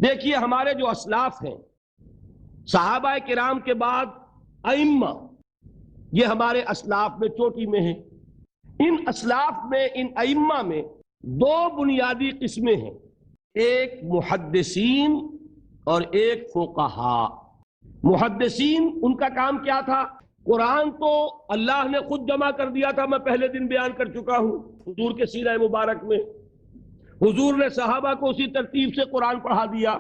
دیکھیے ہمارے جو اسلاف ہیں، صحابہ کرام کے بعد ائمہ، یہ ہمارے اسلاف میں چوٹی میں ہیں۔ ان اسلاف میں، ان ائمہ میں دو بنیادی قسمیں ہیں، ایک محدثین اور ایک فقہاء۔ محدثین، ان کا کام کیا تھا؟ قرآن تو اللہ نے خود جمع کر دیا تھا، میں پہلے دن بیان کر چکا ہوں حضور کے سیرہ مبارک میں۔ حضور نے صحابہ کو اسی ترتیب سے قرآن پڑھا دیا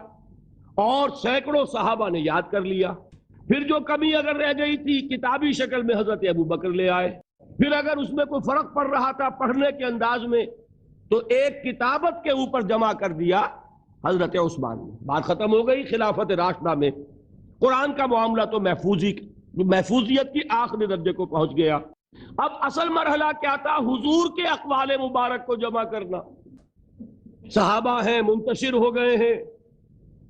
اور سینکڑوں صحابہ نے یاد کر لیا۔ پھر جو کمی اگر رہ گئی تھی کتابی شکل میں حضرت ابوبکر لے آئے۔ پھر اگر اس میں کوئی فرق پڑ رہا تھا پڑھنے کے انداز میں تو ایک کتابت کے اوپر جمع کر دیا حضرت عثمان نے۔ بات ختم ہو گئی۔ خلافت راشدہ میں قرآن کا معاملہ تو محفوظیت کی آخری درجے کو پہنچ گیا۔ اب اصل مرحلہ کیا تھا؟ حضور کے اقوال مبارک کو جمع کرنا۔ صحابہ ہیں، منتشر ہو گئے ہیں،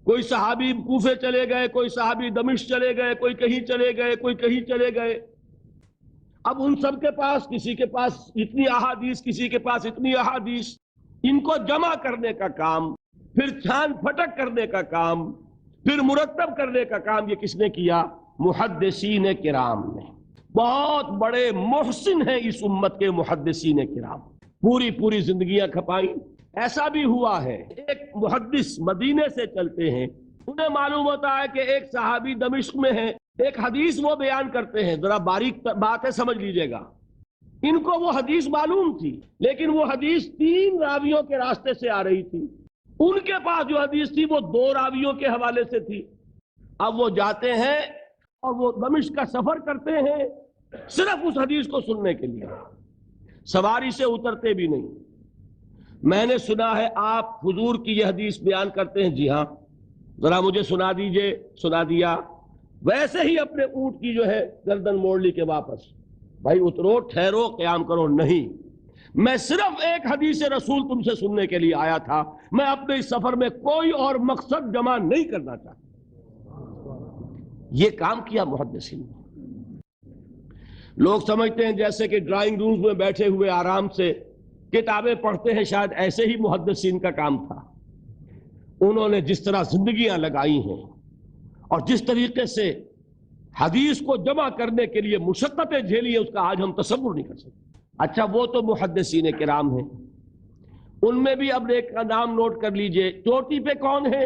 کوئی صحابی کوفے چلے گئے، کوئی صحابی دمشق چلے گئے، کوئی کہیں چلے گئے، کوئی کہیں چلے گئے۔ اب ان سب کے پاس، کسی کے پاس اتنی احادیث، کسی کے پاس اتنی احادیث، ان کو جمع کرنے کا کام، پھر چھان پھٹک کرنے کا کام، پھر مرتب کرنے کا کام، یہ کس نے کیا؟ محدثین کرام نے۔ بہت بڑے محسن ہیں اس امت کے محدثین کرام، پوری زندگیاں کھپائیں۔ ایسا بھی ہوا ہے ایک محدث مدینے سے چلتے ہیں، انہیں معلوم ہوتا ہے کہ ایک صحابی دمشق میں ہے، ایک حدیث وہ بیان کرتے ہیں، ذرا باریک بات ہے سمجھ لیجئے گا۔ ان کو وہ حدیث معلوم تھی، لیکن وہ حدیث 3 راویوں کے راستے سے آ رہی تھی۔ ان کے پاس جو حدیث تھی وہ 2 راویوں کے حوالے سے تھی۔ اب وہ جاتے ہیں اور وہ دمشق کا سفر کرتے ہیں صرف اس حدیث کو سننے کے لیے، سواری سے اترتے بھی نہیں۔ میں نے سنا ہے آپ حضور کی یہ حدیث بیان کرتے ہیں۔ جی ہاں، ذرا مجھے سنا دیجئے۔ سنا دیا، ویسے ہی اپنے اونٹ کی جو ہے گردن موڑ لی کے واپس، بھائی اترو، ٹھہرو، قیام کرو۔ نہیں، میں صرف ایک حدیث رسول تم سے سننے کے لیے آیا تھا، میں اپنے اس سفر میں کوئی اور مقصد جمع نہیں کرنا چاہتا۔ یہ کام کیا محدثین نے۔ لوگ سمجھتے ہیں جیسے کہ ڈرائنگ روم میں بیٹھے ہوئے آرام سے کتابیں پڑھتے ہیں، شاید ایسے ہی محدثین کا کام تھا۔ انہوں نے جس طرح زندگیاں لگائی ہیں اور جس طریقے سے حدیث کو جمع کرنے کے لیے مشقتیں جھیلی ہیں، اس کا آج ہم تصور نہیں کر سکتے۔ اچھا، وہ تو محدثین کرام ہیں، ان میں بھی اب ایک کا نام نوٹ کر لیجئے۔ چوٹی پہ کون ہے؟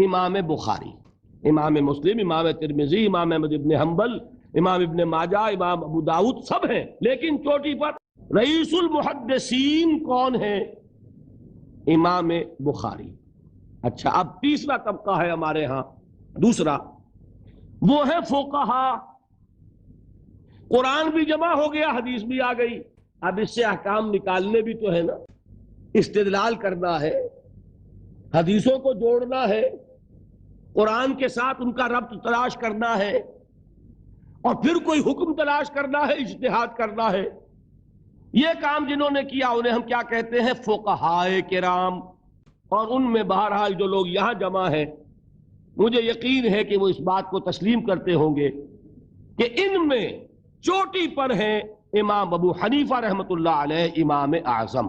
امام بخاری، امام مسلم، امام ترمذی، امام احمد ابن حنبل، امام ابن ماجہ، امام ابو داؤد، سب ہیں۔ لیکن چوٹی پر رئیس المحدثین کون ہے؟ امام بخاری۔ اچھا، اب تیسرا طبقہ ہے ہمارے ہاں، دوسرا، وہ ہے فقہاء۔ قرآن بھی جمع ہو گیا، حدیث بھی آ گئی، اب اس سے احکام نکالنے بھی تو ہے نا، استدلال کرنا ہے، حدیثوں کو جوڑنا ہے، قرآن کے ساتھ ان کا ربط تلاش کرنا ہے، اور پھر کوئی حکم تلاش کرنا ہے، اجتہاد کرنا ہے۔ یہ کام جنہوں نے کیا انہیں ہم کیا کہتے ہیں؟ فقہاء کرام۔ اور ان میں بہرحال جو لوگ یہاں جمع ہیں، مجھے یقین ہے کہ وہ اس بات کو تسلیم کرتے ہوں گے کہ ان میں چوٹی پر ہیں امام ابو حنیفہ رحمۃ اللہ علیہ، امام اعظم۔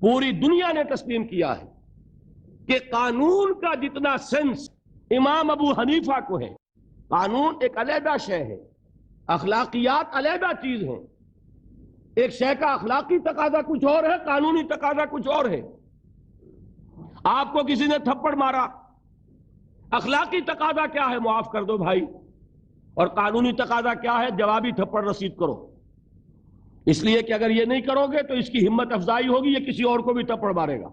پوری دنیا نے تسلیم کیا ہے کہ قانون کا جتنا سینس امام ابو حنیفہ کو ہے، قانون ایک علیحدہ شے ہے، اخلاقیات علیحدہ چیز ہیں۔ ایک شے کا اخلاقی تقاضا کچھ اور ہے، قانونی تقاضا کچھ اور ہے۔ آپ کو کسی نے تھپڑ مارا، اخلاقی تقاضا کیا ہے؟ معاف کر دو بھائی، اور قانونی تقاضا کیا ہے؟ جوابی تھپڑ رسید کرو، اس لیے کہ اگر یہ نہیں کرو گے تو اس کی ہمت افزائی ہوگی، یہ کسی اور کو بھی تھپڑ مارے گا۔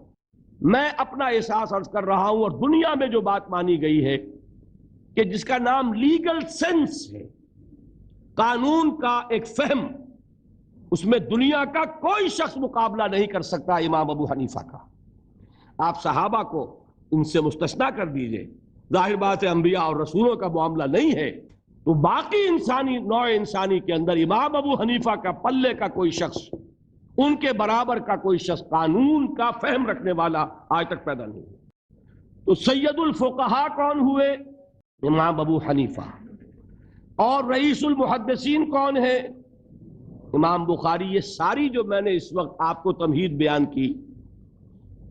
میں اپنا احساس عرض کر رہا ہوں، اور دنیا میں جو بات مانی گئی ہے کہ جس کا نام لیگل سینس ہے، قانون کا ایک فہم، اس میں دنیا کا کوئی شخص مقابلہ نہیں کر سکتا امام ابو حنیفہ کا۔ آپ صحابہ کو ان سے مستثنیٰ کر دیجئے، ظاہر بات ہے انبیاء اور رسولوں کا معاملہ نہیں ہے، تو باقی انسانی نوع انسانی کے اندر امام ابو حنیفہ کا پلے کا کوئی شخص، ان کے برابر کا کوئی شخص قانون کا فہم رکھنے والا آج تک پیدا نہیں ہوا۔ تو سید الفقہاء کون ہوئے؟ امام ابو حنیفہ۔ اور رئیس المحدثین کون ہے؟ امام بخاری۔ یہ ساری جو میں نے اس وقت آپ کو تمہید بیان کی،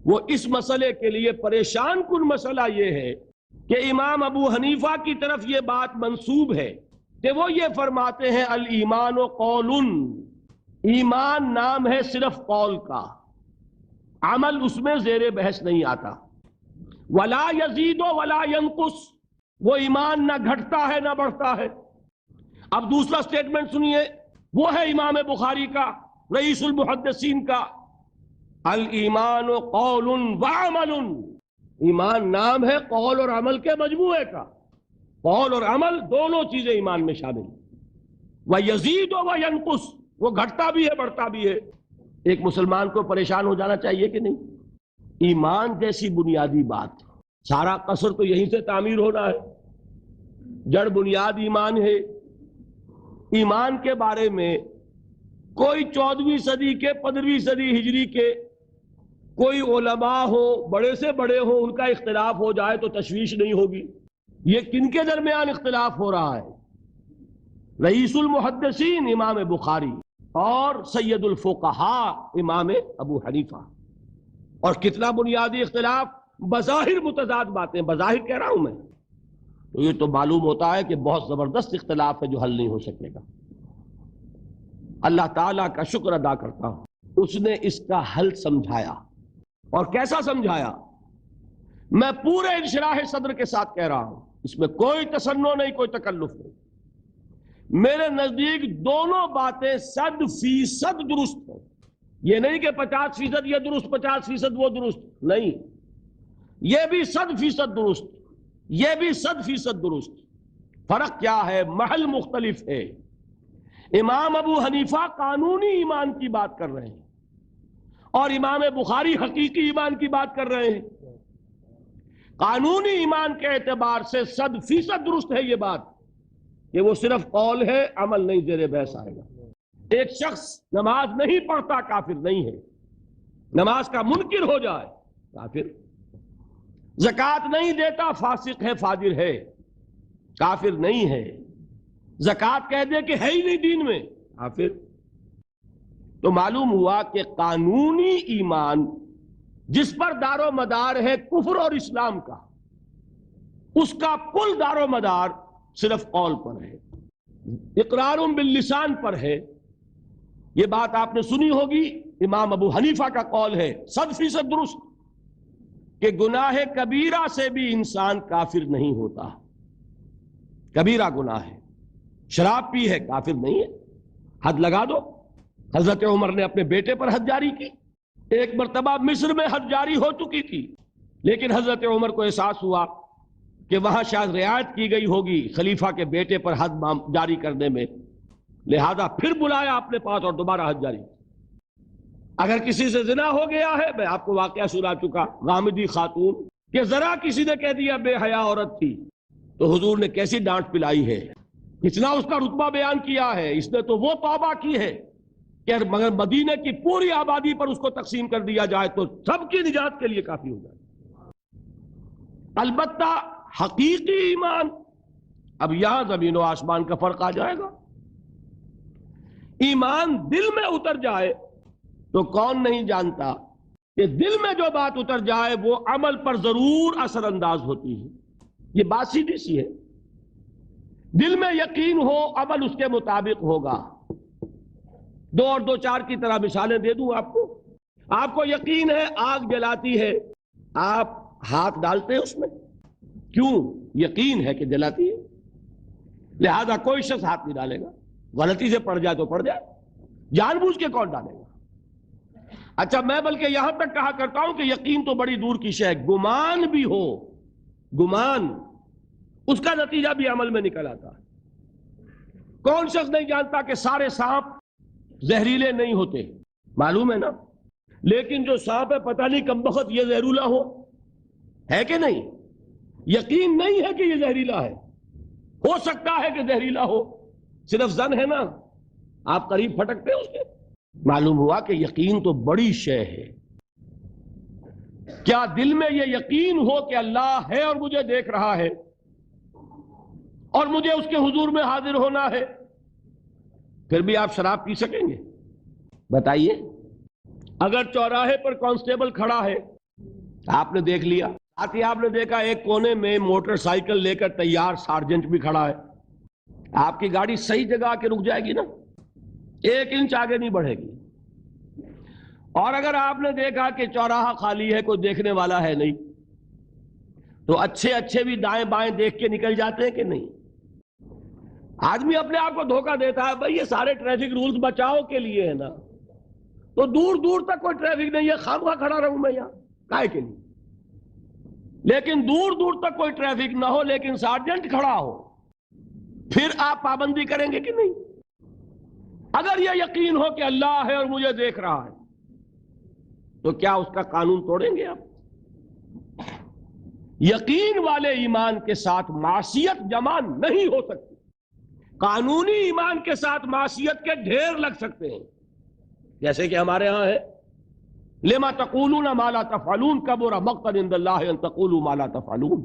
وہ اس مسئلے کے لیے پریشان کن مسئلہ یہ ہے کہ امام ابو حنیفہ کی طرف یہ بات منسوب ہے کہ وہ یہ فرماتے ہیں الایمان قول، ایمان نام ہے صرف قول کا، عمل اس میں زیر بحث نہیں آتا، ولا یزید ولا ینقص، وہ ایمان نہ گھٹتا ہے نہ بڑھتا ہے۔ اب دوسرا سٹیٹمنٹ سنیے، وہ ہے امام بخاری کا، رئیس المحدثین کا، الایمان قول وعمل، ایمان نام ہے قول اور عمل کے مجموعے کا، قول اور عمل دونوں چیزیں ایمان میں شامل ہیں، وَيَزِيدُ وَيَنْقُصُ، وہ گھٹتا بھی ہے بڑھتا بھی ہے۔ ایک مسلمان کو پریشان ہو جانا چاہیے کہ نہیں؟ ایمان جیسی بنیادی بات، سارا قصر تو یہیں سے تعمیر ہونا ہے، جڑ بنیاد ایمان ہے۔ ایمان کے بارے میں کوئی 14ویں صدی کے 15ویں صدی ہجری کے کوئی علماء ہو، بڑے سے بڑے ہو، ان کا اختلاف ہو جائے تو تشویش نہیں ہوگی۔ یہ کن کے درمیان اختلاف ہو رہا ہے؟ رئیس المحدثین امام بخاری اور سید الفقہاء امام ابو حنیفہ، اور کتنا بنیادی اختلاف، بظاہر متضاد باتیں، بظاہر کہہ رہا ہوں میں، تو یہ تو معلوم ہوتا ہے کہ بہت زبردست اختلاف ہے جو حل نہیں ہو سکے گا۔ اللہ تعالیٰ کا شکر ادا کرتا ہوں، اس نے اس کا حل سمجھایا، اور کیسا سمجھایا؟ میں پورے انشراح صدر کے ساتھ کہہ رہا ہوں، اس میں کوئی تصنع نہیں، کوئی تکلف نہیں۔ میرے نزدیک دونوں باتیں 100% درست ہیں، یہ نہیں کہ 50% یہ درست 50% وہ درست، نہیں، یہ بھی 100% درست، یہ بھی 100% درست۔ فرق کیا ہے؟ محل مختلف ہے۔ امام ابو حنیفہ قانونی ایمان کی بات کر رہے ہیں، اور امام بخاری حقیقی ایمان کی بات کر رہے ہیں۔ قانونی ایمان کے اعتبار سے 100% درست ہے یہ بات کہ وہ صرف قول ہے، عمل نہیں، زیر بحث آئے گا۔ ایک شخص نماز نہیں پڑھتا کافر نہیں ہے، نماز کا منکر ہو جائے کافر، زکوٰۃ نہیں دیتا فاسق ہے، فاجر ہے، کافر نہیں ہے، زکوٰۃ کہہ دے کہ ہے ہی نہیں دین میں، کافر۔ تو معلوم ہوا کہ قانونی ایمان جس پر دار و مدار ہے کفر اور اسلام کا، اس کا کل دار و مدار صرف قول پر ہے، اقرار باللسان پر ہے۔ یہ بات آپ نے سنی ہوگی، امام ابو حنیفہ کا قول ہے 100% درست کہ گناہ کبیرہ سے بھی انسان کافر نہیں ہوتا۔ کبیرہ گناہ ہے، شراب پی ہے، کافر نہیں ہے، حد لگا دو۔ حضرت عمر نے اپنے بیٹے پر حد جاری کی، ایک مرتبہ مصر میں حد جاری ہو چکی تھی، لیکن حضرت عمر کو احساس ہوا کہ وہاں شاید رعایت کی گئی ہوگی خلیفہ کے بیٹے پر حد جاری کرنے میں، لہذا پھر بلایا اپنے پاس اور دوبارہ حد جاری۔ اگر کسی سے زنا ہو گیا ہے، میں آپ کو واقعہ سنا چکا، غامدی خاتون، کہ ذرا کسی نے کہہ دیا بے حیا عورت تھی، تو حضور نے کیسی ڈانٹ پلائی ہے، کتنا اس کا رتبہ بیان کیا ہے۔ اس نے تو وہ توبہ کی ہے کہ مگر مدینے کی پوری آبادی پر اس کو تقسیم کر دیا جائے تو سب کی نجات کے لیے کافی ہو جائے۔ البتہ حقیقی ایمان، اب یہاں زمین و آسمان کا فرق آ جائے گا۔ ایمان دل میں اتر جائے تو کون نہیں جانتا کہ دل میں جو بات اتر جائے وہ عمل پر ضرور اثر انداز ہوتی ہے۔ یہ بات سیدھی سی ہے، دل میں یقین ہو، عمل اس کے مطابق ہوگا۔ 2 اور 2 4 کی طرح مثالیں دے دوں آپ کو یقین ہے آگ جلاتی ہے، آپ ہاتھ ڈالتے ہیں اس میں، کیوں؟ یقین ہے کہ جلاتی ہے، لہذا کوئی شخص ہاتھ نہیں ڈالے گا، غلطی سے پڑ جائے تو پڑ جائے، جان بوجھ کے کون ڈالے گا؟ اچھا، میں بلکہ یہاں تک کہا کرتا ہوں کہ یقین تو بڑی دور کی شے ہے، گمان بھی ہو، گمان، اس کا نتیجہ بھی عمل میں نکل آتا ہے۔ کون شخص نہیں جانتا کہ سارے سانپ زہریلے نہیں ہوتے؟ معلوم ہے نا، لیکن جو سانپ ہے پتہ نہیں کم بخت یہ زہریلا ہے کہ نہیں؟ یقین نہیں ہے کہ یہ زہریلا ہے، ہو سکتا ہے کہ زہریلا ہو، صرف ظن ہے نا، آپ قریب پھٹکتے ہیں اس کے۔ معلوم ہوا کہ یقین تو بڑی شے ہے۔ کیا دل میں یہ یقین ہو کہ اللہ ہے اور مجھے دیکھ رہا ہے اور مجھے اس کے حضور میں حاضر ہونا ہے، پھر بھی آپ شراب پی سکیں گے؟ بتائیے، اگر چوراہے پر کانسٹیبل کھڑا ہے آپ نے دیکھ لیا. ساتھ ہی آپ نے دیکھا ایک کونے میں موٹر سائیکل لے کر تیار سارجنٹ بھی کھڑا ہے. آپ کی گاڑی صحیح جگہ آ کے رک جائے گی نا, 1 انچ آگے نہیں بڑھے گی. اور اگر آپ نے دیکھا کہ چوراہا خالی ہے, کوئی دیکھنے والا ہے نہیں, تو اچھے بھی دائیں بائیں دیکھ کے نکل جاتے ہیں کہ نہیں؟ آدمی اپنے آپ کو دھوکہ دیتا ہے, بھئی یہ سارے ٹریفک رولز بچاؤ کے لیے ہے نا, تو دور دور تک کوئی ٹریفک نہیں ہے, خامخواہ کھڑا رہوں میں یہاں کائے کے لیے. لیکن دور دور تک کوئی ٹریفک نہ ہو لیکن سارجنٹ کھڑا ہو, پھر آپ پابندی کریں گے کہ نہیں؟ اگر یہ یقین ہو کہ اللہ ہے اور مجھے دیکھ رہا ہے, تو کیا اس کا قانون توڑیں گے آپ؟ یقین والے ایمان کے ساتھ معصیت جمع نہیں ہو سکتی. قانونی ایمان کے ساتھ معصیت کے ڈھیر لگ سکتے ہیں, جیسے کہ ہمارے ہاں ہے لما تقولون ما لا تفعلون کبر مقتا عند اللہ ان تقولوا ما لا تفعلون.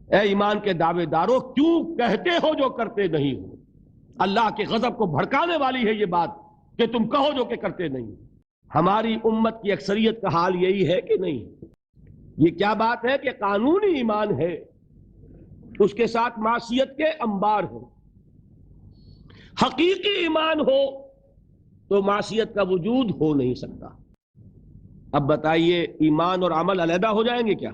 اے ایمان کے دعوے دارو, کیوں کہتے ہو جو کرتے نہیں ہو؟ اللہ کے غضب کو بھڑکانے والی ہے یہ بات کہ تم کہو جو کہ کرتے نہیں. ہماری امت کی اکثریت کا حال یہی ہے کہ نہیں؟ یہ کیا بات ہے کہ قانونی ایمان ہے, اس کے ساتھ معصیت کے انبار ہو. حقیقی ایمان ہو تو معصیت کا وجود ہو نہیں سکتا. اب بتائیے ایمان اور عمل علیحدہ ہو جائیں گے کیا؟